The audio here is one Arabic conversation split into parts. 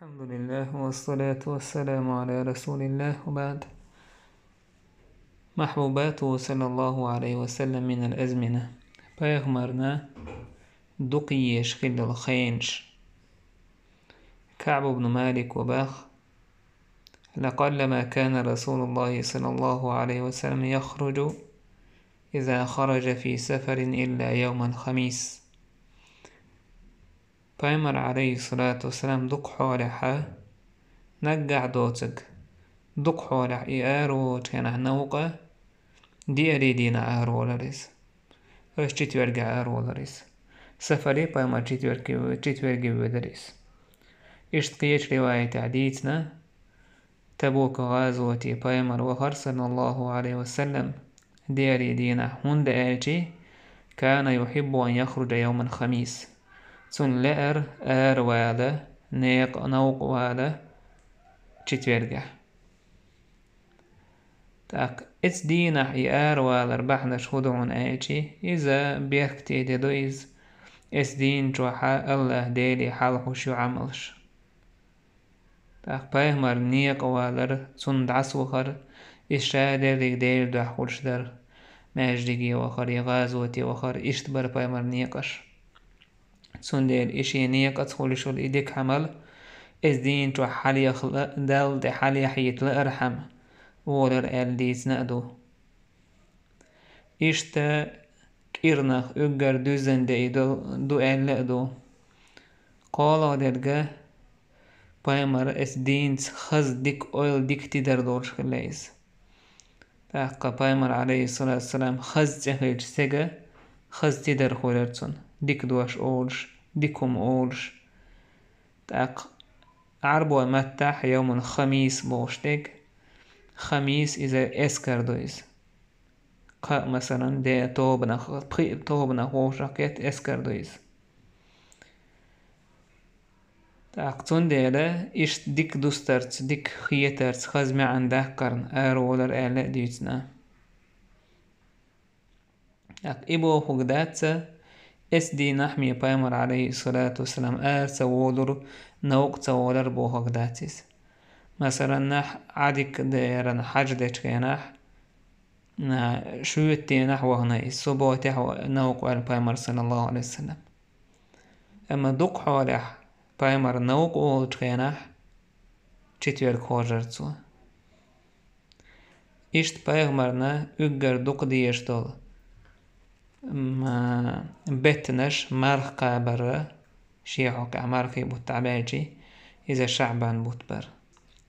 الحمد لله والصلاة والسلام على رسول الله وبعد. محبوباته صلى الله عليه وسلم من الأزمنة بيغمرنا دقيش خل الخينش كعب بن مالك وباخ لقلما كان رسول الله صلى الله عليه وسلم يخرج إذا خرج في سفر إلا يوم الخميس. بيمر عليه الصلاة والسلام دق حولها نقع دوتك دق حولح إيارو تينا نوقع دي أريدينا آرو لريس وش تتورجع آرو لريس سفري بيمر تتورجي بدريس اشتقيت رواية عديتنا تبوك غازوتي بيمر وخر صلى الله عليه وسلم دي أريدينا هند آتي كان يحب أن يخرج يوم الخميس سن لأر آر والا نيق نوق والا تتورجع تاك اس دينا إيار والربحنا شهودون آتي إذا بيختي ديدويز اس دين جوحا الله ديلي حالحو شو عملش تاك بايهمر نيق والر سند عسوخر إشادر ديل دحولش در ماجدگي وخر يغازوتي وخر إشتبر بايمر نيقش سنديل إشي نيق أتخولشول إيديك حمل اس دين جو حالي دال دي حالي حيت لأرحم ولر ألديس نأدو إشتا كيرنخ أجر دوزن دي دو ألأدو قالا درجة بايمر اس دينس خز ديك أويل ديك تدر دورش خليس تاقا بايمر عليه الصلاة والسلام خز تخيج سيجا خز تدر خولرتون ديك دوش أولش ديكم أولش تاق عربو متاح يوم الخميس بوشتك خميس إذا اسكر دويز مثلا دي توبنا خوشاكيت اسكر دويز تاقتون ديلا إش ديك دوسترت ديك خيترت خزمي عنده قرن آرولر آلاء ديوتنا إبو خقدات اس دي نحمي بايمر عليه الصلاة والسلام سوولر نوق سوولر بو خقداتيس مثلا نح عدك ديرن حج ديش كيناح شويتي نحو هنا الصبوتي نوق البايمر صلى الله عليه وسلم اما دق حوالح بايمر نوق اول كيناح تشتير كوجرتسو إشت بايمرنا اجر دق ديشتول ما بتنش مرخ قابر شيحوك عمارخي بوتعباجي إذا شعبان بوتبر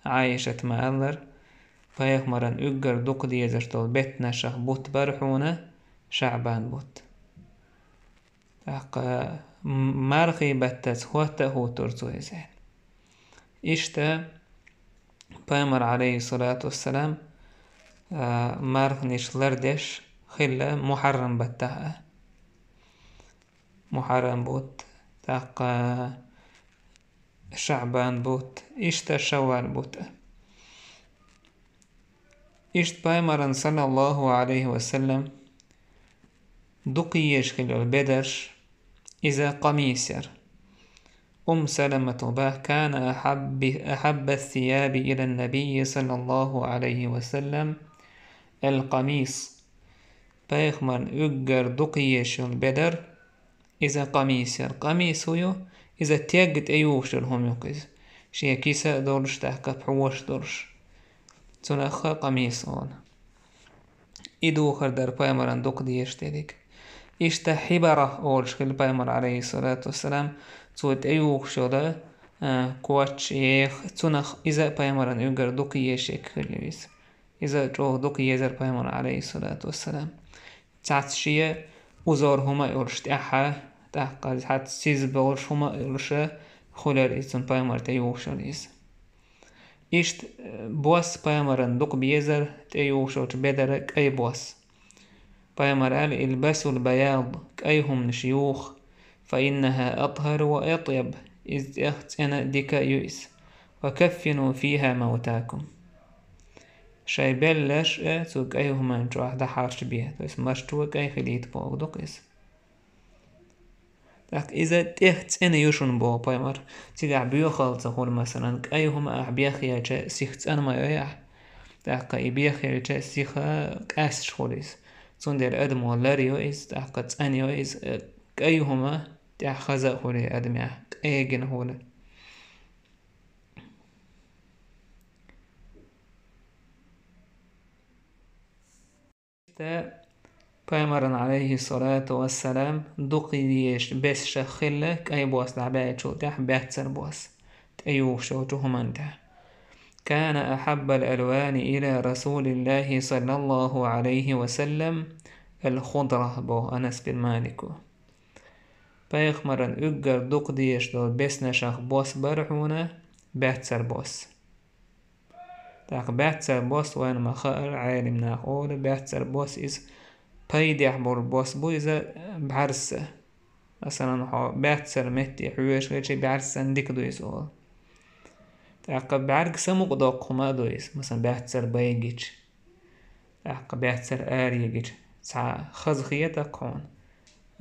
عايشة مالر بايخمرن اجر دوق ديزرتول بتنشخ بوت برحونة شعبان بوت مارخي بتس هوتا هو ترزو إزين إشتا بايمر عليه الصلاة والسلام مارخنش لردش خلا محرم بتها محرم بوت تاقا شعبان بوت إشتا شوال بوت إشت بايمرن صلى الله عليه وسلم دقيش خلال البدرش إذا قميسر سلمة به كان أحب الثياب إلى النبي صلى الله عليه وسلم القميص بايخمرن أجر دقيش البدر إذا قميسر قميص هو إذا تيجت أيوش لهم يقز شيا كيسا دورش تحكا بحوش دورش تنخا قميصون إدو خردر بايمران دوق ديشتدك إشتا حبرة أولش خل بايمر عليه الصلاة والسلام تود أيوخ شودا كواتش يخ تنخ إذا بايمران يقر دوق يشيك خلويس إذا جو دوق يزر بايمر عليه الصلاة والسلام تعتشية وزار هما يولش تأحا تحقا حت سيز بولش هما يولش خلال إذن بايمر تأيوخ شوليس إشت بوس بايمرن دوق بيزر تأيوخ شوش بدرك أي بوس بايمر قال البسوا البياض كأيهم نشيوخ فإنها أطهر وأطيب إذ أختنا ديك يؤس وكفنوا فيها موتاكم شاي بلش توك أيهم انجو أحدا حارش بيه بس مشتوك أي خليت بوغ دوقس إذا تيخت أنا يوشون بو بايمر تيجع بيوخال تقول مثلا أيهم أحبيخ يا جا سيخت أنا ما يح تاق إبيخ يا جا سيخا كاس شخوليس صندر أدم والاريو إز تاق تانيو إز أيهما تاع خزا خولي أدم يح أيجن هولا بايمرن عليه الصلاة والسلام دقيش بس شخلك أي بوس لعبايت شو تح بيتسر بوس أيوه شو تهمن تح كان أحب الألوان إلى رسول الله صلى الله عليه وسلم الخضرة بو أنس بن مالك بايخمرن أجر دق ديش دول بس نشخ بوس برحونة بيتسر بوس تاق بيتسر بوس وين ما خير عالم ناقول بيتسر بوس إز بايد يحبر بوس بو إذا بعرسة مثلا بيتسر متي حويش غيرشي بعرسة نديك دو يسول تعقب بعرق سمق دوق هما دويس مثلا بيحتسر بايجيش تعقب بيحتسر آريجيش سعى خزخية قون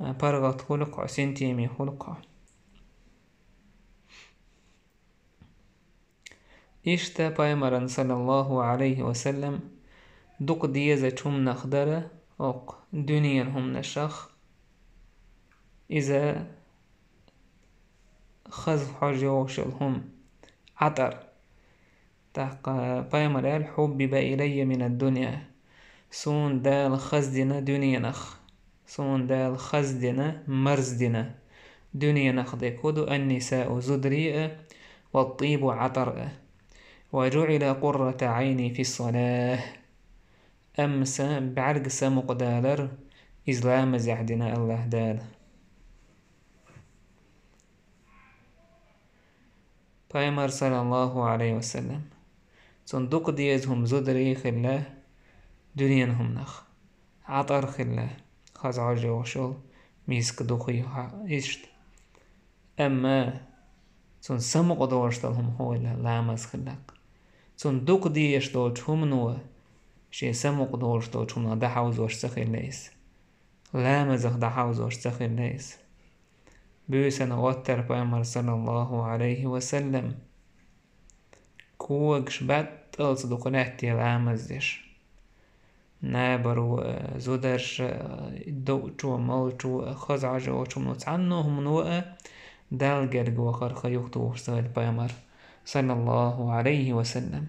برغت خلق سنتيمي خلق إشتا بايمرن صلى الله عليه وسلم دوق ديزة هم نخدرة أوق دنيا هم نشخ إذا خز حجوش هم عطر تحق بايمر الحبب إلي من الدنيا سون دال خزدنا دنيا نخ سون دال خزدنا مرزدنا دنيا نخ ديكودو النساء زدريئة والطيب عطرئة وجعل قرة عيني في الصلاة أمس بعرق سمق دالر إزلام زعدنا الله دال بايمر صلى الله عليه وسلم صندوق ديزهم زدري خلاه دنيا هم نخ عطر خلاه خزع جوشل ميسك دوخي إشت أما صن سمق دوشتلهم هو لامز خلاق صندوق ديش دوش هم نوه شي سمق دوش دوش هم دحوز وش سخي ليس لامزخ دحوز وش سخي ليس بيسن غتر بأمر صلى الله عليه وسلم كوغش بطل صدوق نحتي لامزش نابرو زودرش دوچو ملچو خزعجو چمنوت عنه هم نوء دالجرج وخر خيوختو سيد بيامر صلى الله عليه وسلم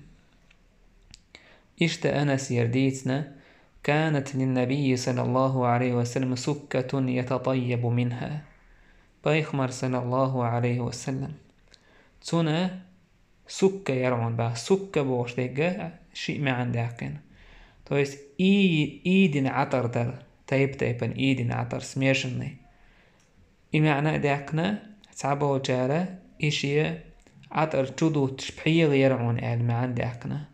إشت أنس يرديتنا كانت للنبي صلى الله عليه وسلم سكة يتطيب منها بايخمر صلى الله عليه وسلم تسونا سكة يرعون با سكة بوش ديجا شيء ما عندكن تويس إيدين عطر در تايبن إيدين عطر سميرشني معنى داكنا تعبو جارة إشياء عطر جدو تشبحية غيرعون ما عندكنا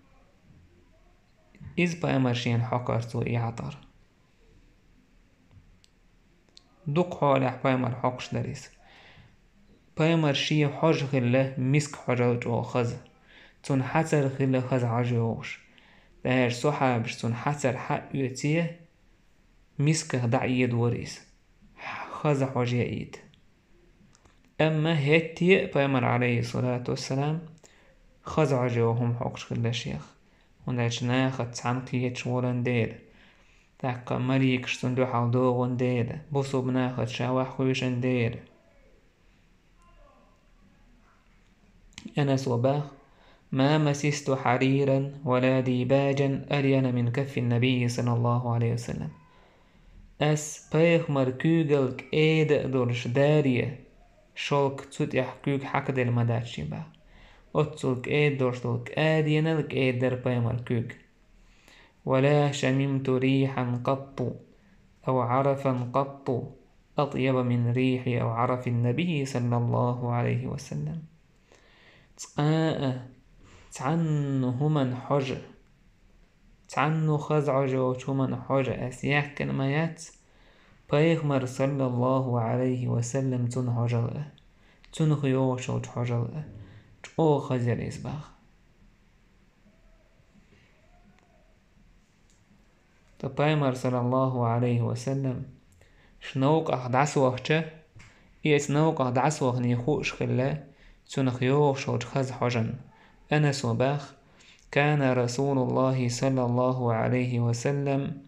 إز بايمرشين حقرتو عطر دوق حالح بايمر حقش دريس بايمرشي حج غله مسك حجوج وخز تون حتر غله خز عجوش دهر صحابش تون حتر حق يتيه مسك دعيد وريس خز حجيئيد أما هتي بايمر عليه الصلاة والسلام خز عجوهم حقش غله شيخ وناش ناخد عنقية شورن دير تاقا مريك شتندو حالدوغن دير بوصو بناخد شاوح خويشن دير أنس وباخ ما مسست حريرا ولا ديباجا ألين من كف النبي صلى الله عليه وسلم أس بايخ مركوغلك إيد دورش دارية شولك تسوتيح كوغ حق دل مداتشي با أتسولك إيد دورش دولك آدينلك إيد در باي مركوغ ولا شممت ريحا قط أو عرفا قط أطيب من ريح أو عرف النبي صلى الله عليه وسلم تعنو همن حجة تعنو خزع جوش همن حجة أسياح كلمات بايغمر صلى الله عليه وسلم تن حجة تن خيوش حجة او خزر إسباخ بايغمر صلى الله عليه وسلم شنوق أخدعس وقتش يسنوق دعسوه نيخوش خلا تنخ يوشوج خز حجن أنس وباخ كان رسول الله صلى الله عليه وسلم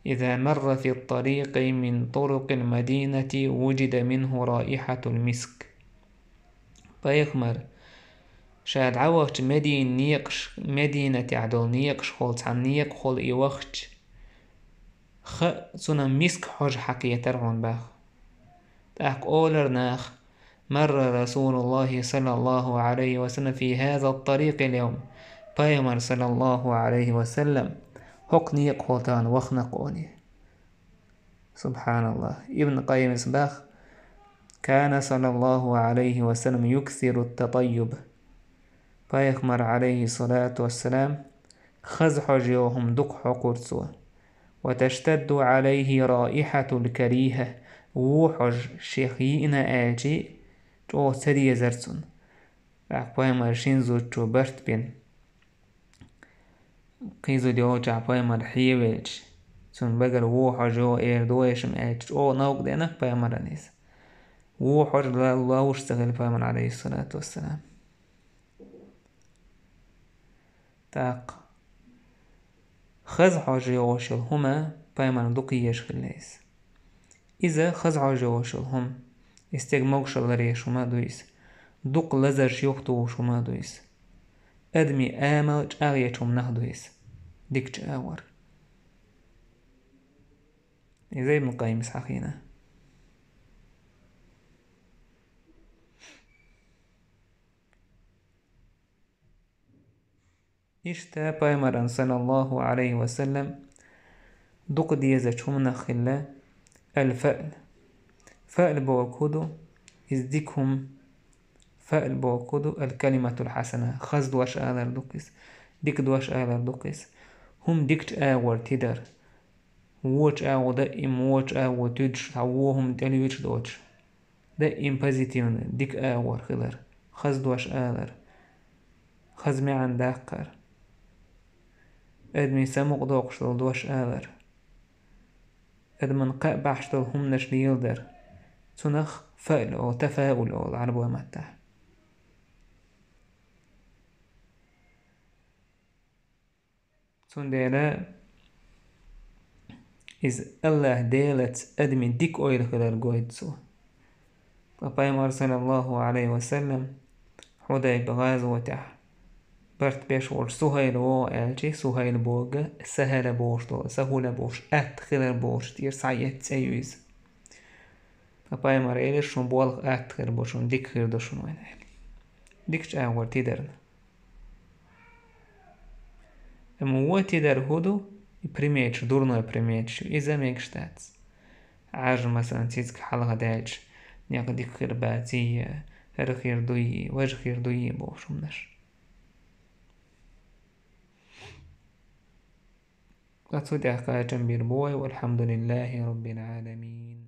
إذا مر في الطريق من طرق المدينة وجد منه رائحة المسك بيخمر شاد عوغت مدينة عدل نيقش خولت عن نيق خول إيوخت سنة مسك حج حقية ترغن باخ تأك أولر ناخ مر رسول الله صلى الله عليه وسلم في هذا الطريق اليوم بيمر صلى الله عليه وسلم حق نيق خولتان وخنقوني سبحان الله ابن قيم إسباخ كان صلى الله عليه وسلم يكثر التطيب بيخمر عليه الصلاة والسلام خز حجيوهم دق حقرسوا وتشتد عليه رائحة الكريهة وحج شيخينا آجي جو سري زرسون بيمر شينزو جو برت بين قيزو ديو بيمر حيويج سون بقر وحجو دويشم آج جو نوق دينك بيمر نيس وحج الله واشتغل بيمر عليه الصلاة والسلام تاق خزع جواشل هما بيمن دقيش خليس إذا خزع جواشل هم استجموش الريش وما دويس دق لزر شيوختوش وما دويس أدمي آمل أغيتهم نهدويس ديك آور إذا ابن قيم حقينا إشتا بيمران صلى الله عليه وسلم دق ديزتهم نخلا الفأل فأل بوكودو إزديكهم فأل بوكودو الكلمة الحسنة خز دوش آلر دوكس ديك دوش آلر دوكس هم ديكت آور تدر ووش آو دائم ووش آو تدش تعوهم تلويش دوش دائم بازيتيون ديك آور خلر خز دوش آلر خز معن داقر أدمي سمق دوقشتل دوش آلر أدمن قابحشتل هم نشليلدر تنخ فأل أو تفاؤل أو العرب ومتح تنديلا إذ الله ديلت أدمي ديك أويل خلال قويتسو فبايمر صلى الله عليه وسلم حدي بغازوته برت بيش ور سهيل وو ألجي سهيل بوغ سهل بوش دو سهول بوش خلال بوش تير سعيت سيويز فبايمر إليش شون بوالغ خير بوشون ديك خير دوشون وين ديكش أور تيدرن أمو تيدر هودو بريميتش دورنو بريميتش إذا ميكشتاتس عاج مثلا تيزك حلقة داج نياق ديك خير باتي هر خير دوي وج خير دوي بوشومنش قد صدق جنبير بوي والحمد لله رب العالمين.